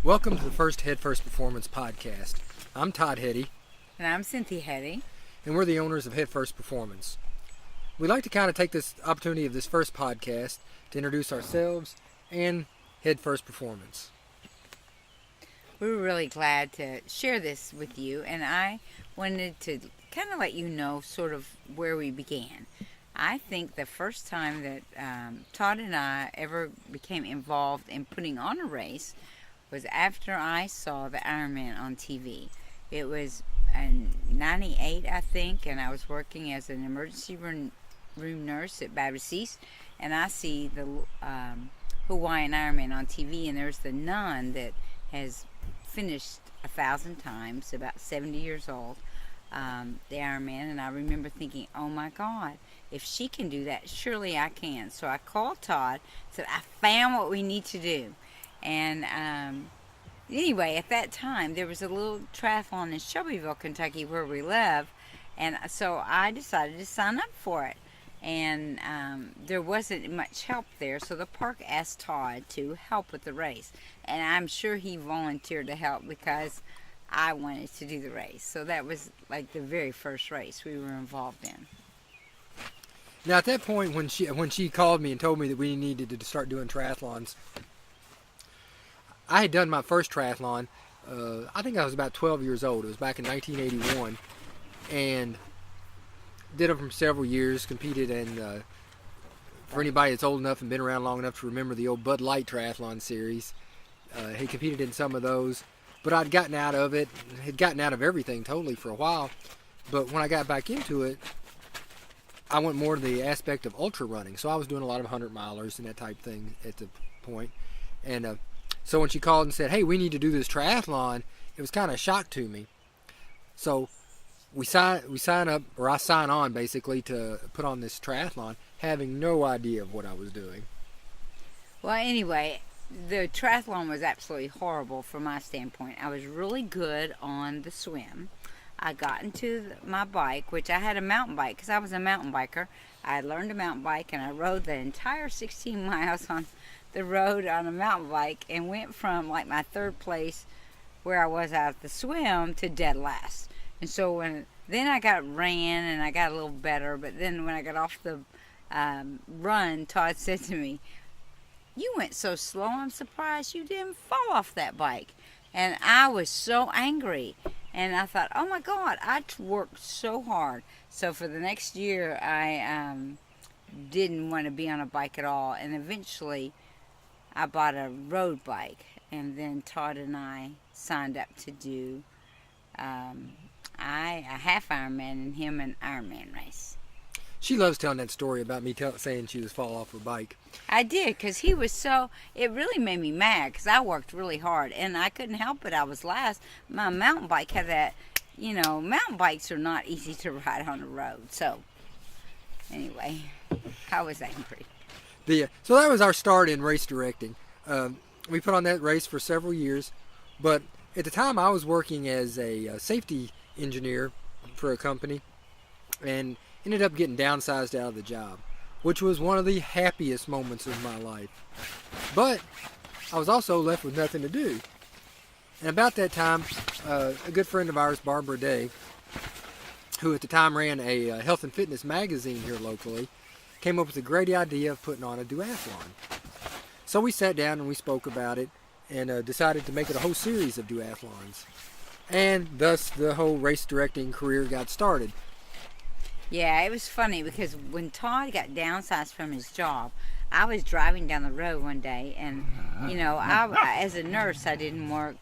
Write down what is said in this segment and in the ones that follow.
Welcome to the first Headfirst Performance podcast. I'm Todd Hetty. And I'm Cynthia Hetty. And we're the owners of Headfirst Performance. We'd like to kind of take this opportunity of this first podcast to introduce ourselves and Headfirst Performance. We were really glad to share this with you, and I wanted to kind of let you know sort of where we began. I think the first time that Todd and I ever became involved in putting on a race was after I saw the Ironman on TV. It was in 98, I think, and I was working as an emergency room nurse at Baptist East, and I see the Hawaiian Ironman on TV, and there's the nun that has finished 1,000 times, about 70 years old, the Ironman, and I remember thinking, oh my God, if she can do that, surely I can. So I called Todd, said, I found what we need to do. And anyway, at that time, there was a little triathlon in Shelbyville, Kentucky, where we live. And so I decided to sign up for it. And there wasn't much help there, so the park asked Todd to help with the race. And I'm sure he volunteered to help because I wanted to do the race. So that was like the very first race we were involved in. Now, at that point, when she called me and told me that we needed to start doing triathlons, I had done my first triathlon. I think I was about 12 years old. It was back in 1981, and did it for several years. Competed in, for anybody that's old enough and been around long enough to remember the old Bud Light triathlon series, had competed in some of those. But I'd gotten out of it, had gotten out of everything totally for a while. But when I got back into it, I went more to the aspect of ultra running. So I was doing a lot of 100-milers and that type thing at the point. And so when she called and said, hey, we need to do this triathlon, it was kind of a shock to me. So we sign up, or I sign on basically to put on this triathlon, having no idea of what I was doing. Well, anyway, the triathlon was absolutely horrible from my standpoint. I was really good on the swim. I got into my bike, which I had a mountain bike because I was a mountain biker. I learned a mountain bike and I rode the entire 16 miles on the road on a mountain bike and went from like my third place where I was out at the swim to dead last. And so then I ran and I got a little better, but then when I got off the run, Todd said to me, you went so slow, I'm surprised you didn't fall off that bike. And I was so angry. And I thought, oh my God, I worked so hard. So for the next year, I didn't want to be on a bike at all. And eventually, I bought a road bike. And then Todd and I signed up to do a half Ironman and him an Ironman race. She loves telling that story about me saying she was fall off her bike. I did, because he was it really made me mad, because I worked really hard, and I couldn't help it. I was last. My mountain bike had that, mountain bikes are not easy to ride on the road. So, anyway, I was angry. So that was our start in race directing. We put on that race for several years, but at the time I was working as a safety engineer for a company, and ended up getting downsized out of the job, which was one of the happiest moments of my life. But I was also left with nothing to do. And about that time, a good friend of ours, Barbara Day, who at the time ran a health and fitness magazine here locally, came up with a great idea of putting on a duathlon. So we sat down and we spoke about it and decided to make it a whole series of duathlons. And thus the whole race directing career got started. Yeah, it was funny because when Todd got downsized from his job, I was driving down the road one day, and I as a nurse, I didn't work.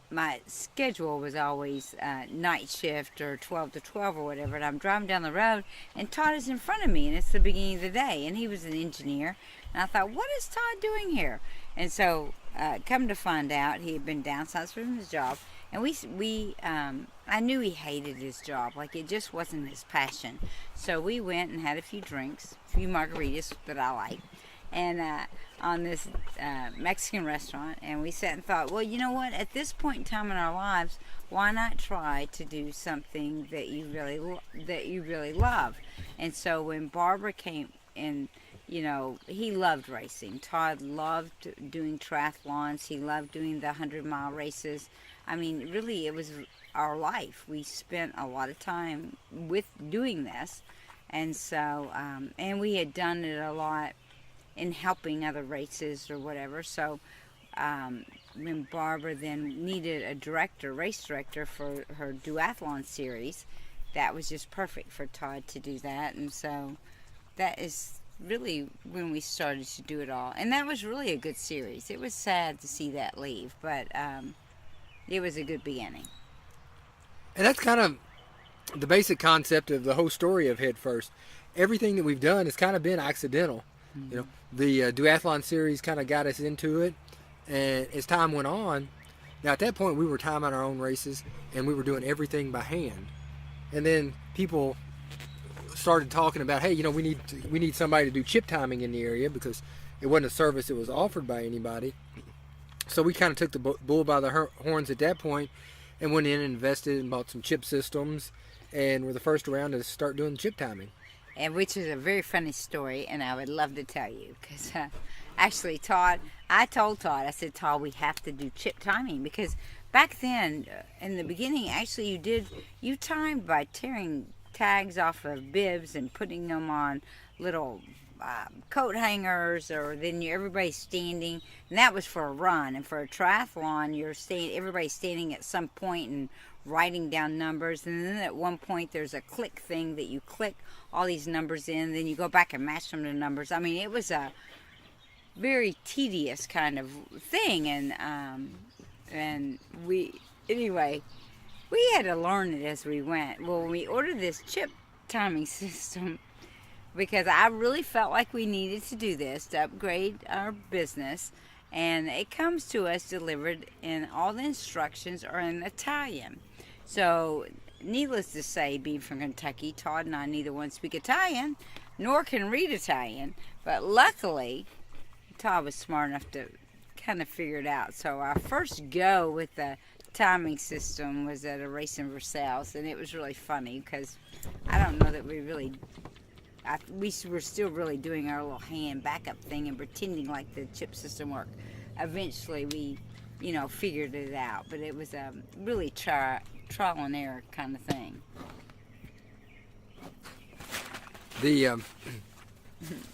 My schedule was always night shift or 12 to 12 or whatever, and I'm driving down the road, and Todd is in front of me, and it's the beginning of the day, and he was an engineer, and I thought, what is Todd doing here? And so, come to find out, he had been downsized from his job, and I knew he hated his job, like it just wasn't his passion. So we went and had a few drinks, a few margaritas that I like, and on this Mexican restaurant, and we sat and thought, well, you know what, at this point in time in our lives, why not try to do something that you really love? And so when Barbara came and he loved racing. Todd loved doing triathlons. He loved doing the 100-mile races. I mean, really, it was our life. We spent a lot of time with doing this. And so, and we had done it a lot in helping other races or whatever. So, when Barbara then needed a race director for her duathlon series, that was just perfect for Todd to do that. And so that is really when we started to do it all. And that was really a good series. It was sad to see that leave, but it was a good beginning. And that's kind of the basic concept of the whole story of Headfirst. Everything that we've done has kind of been accidental. Mm-hmm. You know, the duathlon series kind of got us into it, and as time went on, now at that point we were timing our own races and we were doing everything by hand. And then people started talking about, hey, we need somebody to do chip timing in the area because it wasn't a service that was offered by anybody. So we kind of took the bull by the horns at that point and went in and invested and bought some chip systems, and we're the first around to start doing chip timing. And which is a very funny story, and I would love to tell you because actually, I told Todd, I said, Todd, we have to do chip timing because back then, in the beginning, actually you timed by tearing tags off of bibs and putting them on little coat hangers, or then everybody's standing, and that was for a run. And for a triathlon, everybody's standing at some point and writing down numbers, and then at one point there's a click thing that you click all these numbers in, then you go back and match them to numbers. I mean, it was a very tedious kind of thing, and we had to learn it as we went. Well, when we ordered this chip timing system, because I really felt like we needed to do this to upgrade our business, and it comes to us delivered, and all the instructions are in Italian. So, needless to say, being from Kentucky, Todd and I neither one speak Italian, nor can read Italian, but luckily, Todd was smart enough to kind of figure it out. So our first go with the timing system was at a race in Versailles, and it was really funny because I don't know that we were still really doing our little hand backup thing and pretending like the chip system worked. Eventually we, figured it out, but it was a really trial and error kind of thing.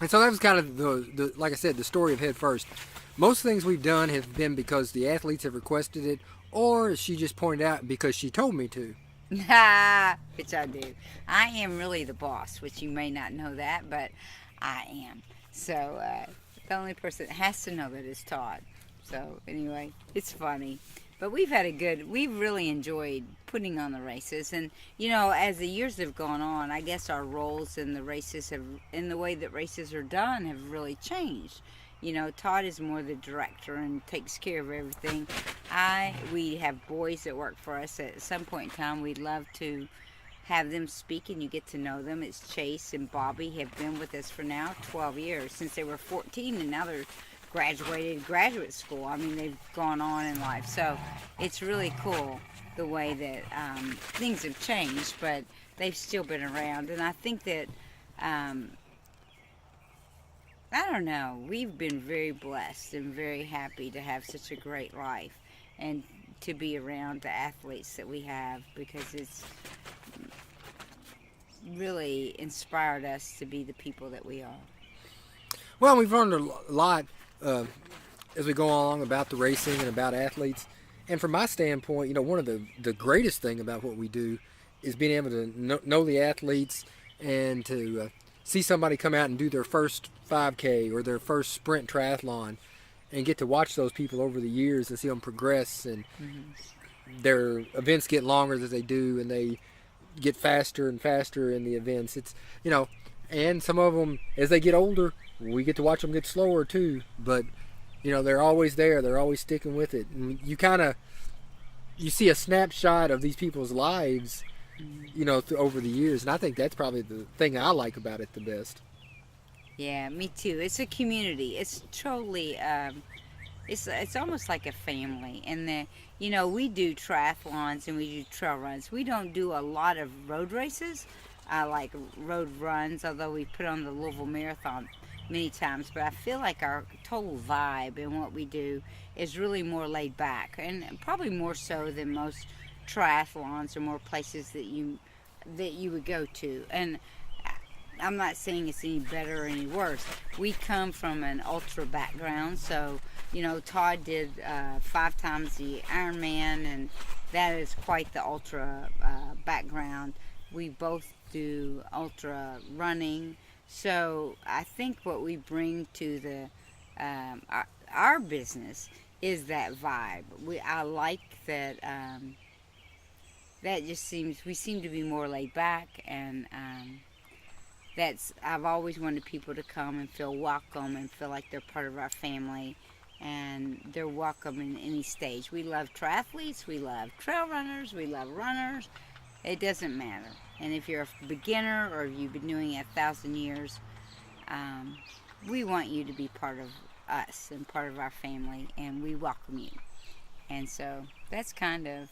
And so that was kind of the like I said, the story of Headfirst. Most things we've done have been because the athletes have requested it, or as she just pointed out, because she told me to. Which I do. I am really the boss, which you may not know that, but I am. So the only person that has to know that is Todd. So anyway, it's funny. But we've really enjoyed putting on the races. And, as the years have gone on, I guess our roles in the races in the way that races are done have really changed. Todd is more the director and takes care of everything. We have boys that work for us. At some point in time, we'd love to have them speak and you get to know them. It's Chase and Bobby have been with us for now 12 years, since they were 14, and now they're graduated graduate school. I mean, they've gone on in life. So it's really cool the way that things have changed, but they've still been around. And I think that I don't know. We've been very blessed and very happy to have such a great life and to be around the athletes that we have, because it's really inspired us to be the people that we are. Well, we've learned a lot as we go along about the racing and about athletes. And from my standpoint, one of the greatest thing about what we do is being able to know the athletes and to see somebody come out and do their first 5K or their first sprint triathlon and get to watch those people over the years and see them progress, and their events get longer as they do, and they get faster and faster in the events. It's, and some of them, as they get older, we get to watch them get slower too, but they're always there, they're always sticking with it, and you see a snapshot of these people's lives over the years, and I think that's probably the thing I like about it the best. Yeah, me too. It's a community. It's totally, it's almost like a family. And we do triathlons and we do trail runs. We don't do a lot of road races, like road runs, although we put on the Louisville Marathon. many times, but I feel like our total vibe and what we do is really more laid back, and probably more so than most triathlons or more places that you would go to. And I'm not saying it's any better or any worse. We come from an ultra background, so Todd did 5 times the Ironman, and that is quite the ultra background. We both do ultra running, so I think what we bring to the our business is that vibe. I like that. That just seems we seem to be more laid back, and I've always wanted people to come and feel welcome and feel like they're part of our family, and they're welcome in any stage. We love triathletes, we love trail runners, we love runners. It doesn't matter. And if you're a beginner or if you've been doing it 1,000 years, we want you to be part of us and part of our family, and we welcome you. And so that's kind of.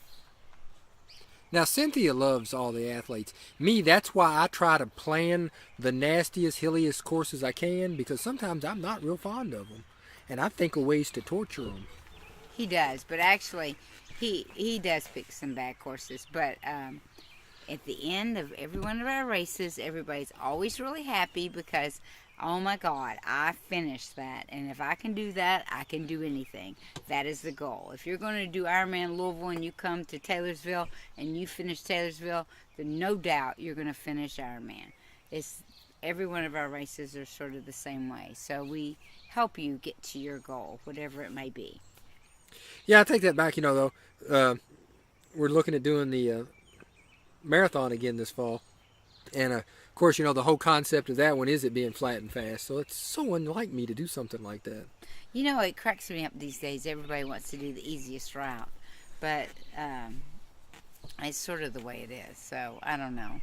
Now, Cynthia loves all the athletes. Me, that's why I try to plan the nastiest, hilliest courses I can, because sometimes I'm not real fond of them. And I think of ways to torture them. He does, but actually, he does pick some bad courses. But at the end of every one of our races, everybody's always really happy because, oh my God, I finished that. And if I can do that, I can do anything. That is the goal. If you're going to do Ironman Louisville and you come to Taylorsville and you finish Taylorsville, then no doubt you're going to finish Ironman. Every one of our races are sort of the same way. So we help you get to your goal, whatever it may be. Yeah, I take that back, though. We're looking at doing the marathon again this fall. And, of course, the whole concept of that one is it being flat and fast. So it's so unlike me to do something like that. It cracks me up these days. Everybody wants to do the easiest route. But it's sort of the way it is. So I don't know.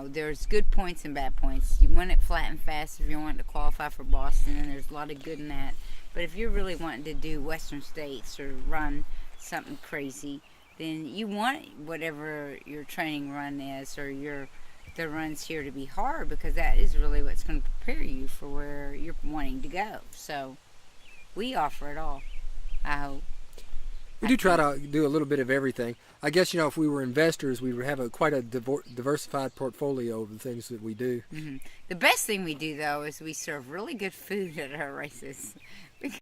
There's good points and bad points. You want it flat and fast if you're wanting to qualify for Boston, and there's a lot of good in that. But if you're really wanting to do Western States or run something crazy, then you want whatever your training run is or the runs here to be hard, because that is really what's going to prepare you for where you're wanting to go. So we offer it all, I hope. We do try to do a little bit of everything. I guess, if we were investors, we would have quite a diversified portfolio of the things that we do. Mm-hmm. The best thing we do, though, is we serve really good food at our races.